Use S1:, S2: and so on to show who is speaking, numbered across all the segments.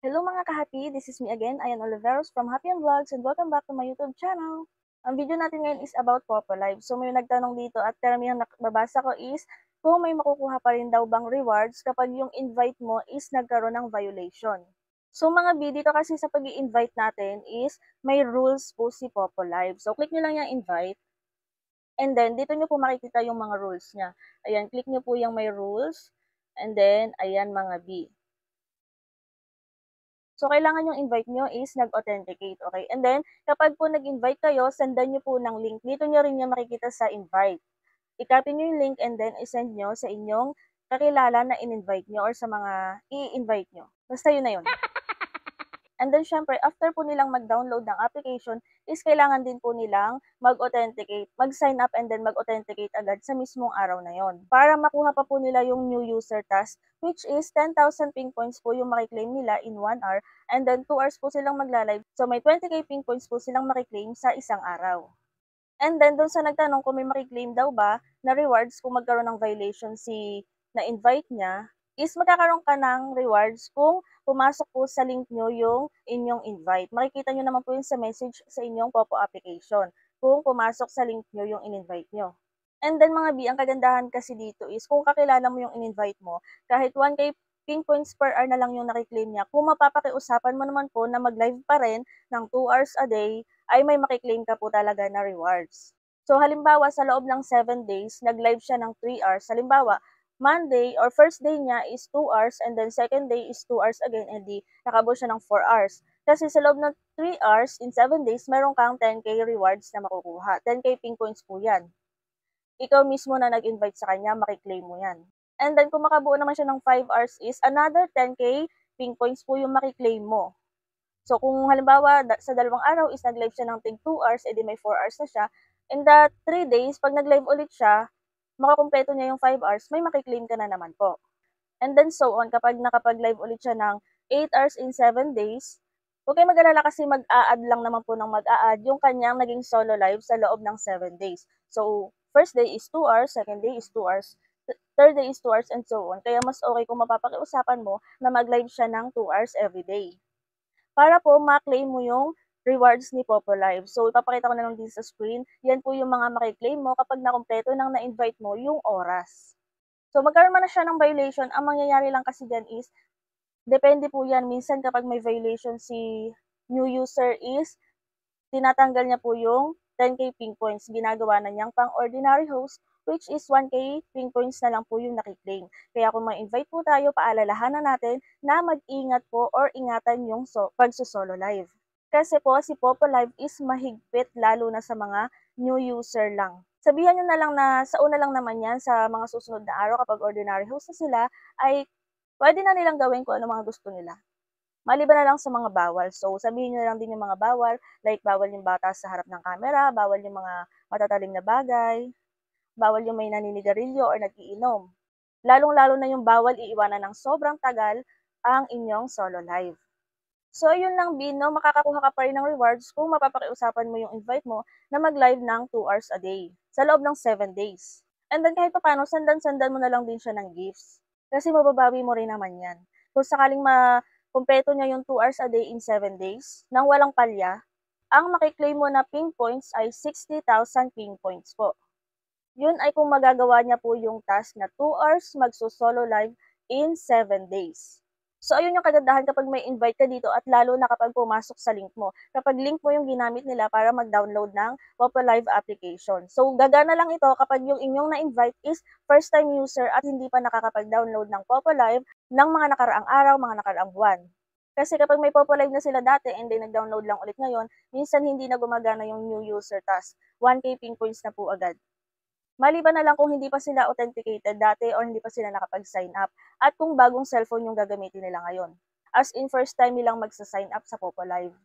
S1: Hello mga kahapi, this is me again, Ayan Oliveros from Happy and Vlogs and welcome back to my YouTube channel. Ang video natin ngayon is about Popo Live. So may nagtanong dito at karamihang nababasa ko is kung may makukuha pa rin daw bang rewards kapag yung invite mo is nagkaroon ng violation. So mga B, dito kasi sa pag invite natin is may rules po si Popo Live. So click nyo lang yung invite and then dito nyo po makikita yung mga rules niya. Ayan, click nyo po yung may rules and then ayan mga B. So, kailangan yung invite nyo is nag-authenticate, okay? And then, kapag po nag-invite kayo, sendan nyo po ng link. Dito nyo rin yung makikita sa invite. I-copy nyo yung link and then isend nyo sa inyong kakilala na in-invite nyo or sa mga i-invite nyo. Basta yun na yun. And then, syempre, after po nilang mag-download ng application, is kailangan din po nilang mag-authenticate, mag-sign up and then mag-authenticate agad sa mismong araw na yon. Para makuha pa po nila yung new user task, which is 10,000 ping points po yung makiklaim nila in 1 hour. And then, 2 hours po silang magla-live. So, may 20k ping points po silang makiklaim sa isang araw. And then, doon sa nagtanong kung may makiklaim daw ba na rewards kung magkaroon ng violation si na-invite niya, is magkakaroon ka ng rewards kung pumasok po sa link nyo yung inyong invite. Makikita nyo naman po yun sa message sa inyong Popo application kung pumasok sa link nyo yung in-invite nyo. And then mga B, ang kagandahan kasi dito is kung kakilala mo yung in-invite mo, kahit 1k ping points per hour na lang yung nakiklaim niya, kung mapapakiusapan mo naman po na mag-live pa rin ng 2 hours a day, ay may makiklaim ka po talaga na rewards. So halimbawa sa loob ng 7 days, nag-live siya ng 3 hours. Halimbawa, Monday or first day niya is 2 hours and then second day is 2 hours again and di nakabot siya ng 4 hours. Kasi sa loob ng 3 hours in 7 days, meron kang 10k rewards na makukuha. 10k ping points po yan. Ikaw mismo na nag-invite sa kanya, makiklaim mo yan. And then kung makabuo naman siya ng 5 hours is another 10k ping points po yung makiklaim mo. So kung halimbawa sa dalawang araw is nag-live siya ng tig 2 hours, edi may 4 hours na siya. In the 3 days, pag nag-live ulit siya, makakumpleto niya yung 5 hours, may makiklaim ka na naman po. And then so on, kapag nakapag-live ulit siya ng 8 hours in 7 days, huwag kayo mag-alala kasi mag-a-add lang naman po ng mag-a-add yung kanyang naging solo live sa loob ng 7 days. So, first day is 2 hours, second day is 2 hours, third day is 2 hours, and so on. Kaya mas okay kung mapapakiusapan mo na mag-live siya ng 2 hours every day para po ma-claim mo yung rewards ni Popo Live. So, ipapakita ko na lang din sa screen. Yan po yung mga makiklaim mo kapag nakumpleto nang na-invite mo yung oras. So, magkaroon man na siya ng violation, ang mangyayari lang kasi dyan is, depende po yan. Minsan kapag may violation si new user is, tinatanggal niya po yung 10k ping points. Ginagawa na niyang pang ordinary host, which is 1k ping points na lang po yung nakiklaim. Kaya kung ma-invite po tayo, paalalahanan natin na mag-ingat po or ingatan yung pagsusolo live. Kasi po si Popo Live is mahigpit lalo na sa mga new user lang. Sabihan nyo na lang na sa una lang naman yan, sa mga susunod na araw kapag ordinary host na sila, ay pwede na nilang gawin kung ano mga gusto nila. Maliban na lang sa mga bawal. So, sabihin nyo na lang din yung mga bawal, like bawal yung bata sa harap ng camera, bawal yung mga matatalim na bagay, bawal yung may naninigarilyo or nagiinom. Lalong-lalo na yung bawal iiwanan ng sobrang tagal ang inyong solo live. So, ayun lang Bino, makakakuha ka pa rin ng rewards kung mapapakiusapan mo yung invite mo na mag-live ng 2 hours a day sa loob ng 7 days. And then kahit paano, sandan-sandan mo na lang din siya ng gifts. Kasi mababawi mo rin naman yan. Kung sakaling kumpleto niya yung 2 hours a day in 7 days, nang walang palya, ang makiklaim mo na ping points ay 60,000 ping points po. Yun ay kung magagawa niya po yung task na 2 hours magso-solo live in 7 days. So, ayun yung kagandahan kapag may invite ka dito at lalo na kapag pumasok sa link mo. Kapag link mo yung ginamit nila para mag-download ng Popo Live application. So, gagana lang ito kapag yung inyong na-invite is first-time user at hindi pa nakakapag-download ng Popo Live ng mga nakaraang araw, mga nakaraang buwan. Kasi kapag may Popo Live na sila dati and then nag-download lang ulit ngayon, minsan hindi na gumagana yung new user task. 1k ping points na po agad. Maliban na lang kung hindi pa sila authenticated dati or hindi pa sila nakapag-sign up at kung bagong cellphone yung gagamitin nila ngayon. As in first time nilang magsa-sign up sa Popo Live.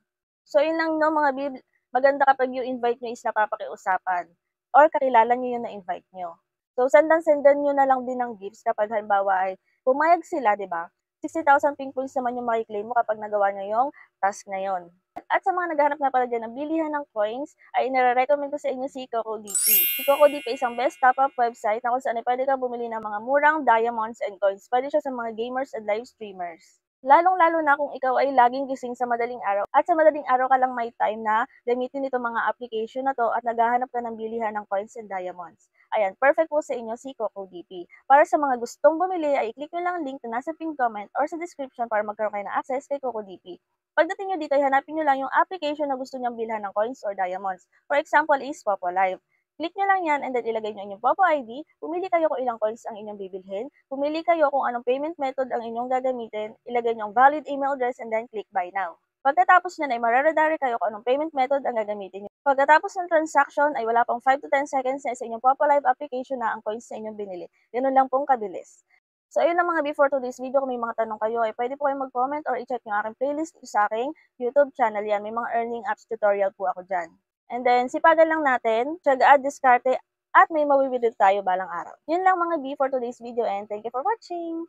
S1: So yun lang no mga bib, maganda kapag yung invite nyo is napapakiusapan or kakilala nyo yung na-invite nyo. So sendan nyo na lang din ng gifts kapag halimbawa ay pumayag sila, di ba? 60,000 ping points naman yung makiklaim mo kapag nagawa nyo yung task na yon. At sa mga naghahanap nga pala dyan ng bilihan ng coins, ay nare-recommend ko sa inyo si CocoDP. Si CocoDP ay isang best top-up website na kung saan ay pwede kang bumili ng mga murang diamonds and coins. Pwede siya sa mga gamers at live streamers. Lalong-lalo na kung ikaw ay laging gising sa madaling araw at sa madaling araw ka lang may time na gamitin itong mga application na 'to at naghahanap ka ng bilihan ng coins and diamonds. Ayan, perfect po sa inyo si CocoDP. Para sa mga gustong bumili ay i-click niyo lang ang link na nasa pinned comment or sa description para magkaroon kayo ng access kay CocoDP. Pagdating niyo dito ay hanapin niyo lang yung application na gusto niyong bilhan ng coins or diamonds. For example is Popolive. Click nyo lang yan and then ilagay nyo inyong Popo ID, pumili kayo kung ilang coins ang inyong bibilhin, pumili kayo kung anong payment method ang inyong gagamitin, ilagay nyo ang valid email address and then click buy now. Pagkatapos nyan ay mare-redirect kayo kung anong payment method ang gagamitin nyo. Pagkatapos ng transaction ay wala pang 5 to 10 seconds na sa inyong Popo Live application na ang coins na inyong binili. Ganun lang pong kabilis. So ayun lang mga before today's video, kung may mga tanong kayo ay pwede po kayong mag-comment or i-check yung aking playlist sa aking YouTube channel yan. May mga earning apps tutorial po ako dyan. And then, sipagan lang natin, tiyaga at diskarte, at may mawiwidod tayo balang araw. Yun lang mga B for today's video and thank you for watching!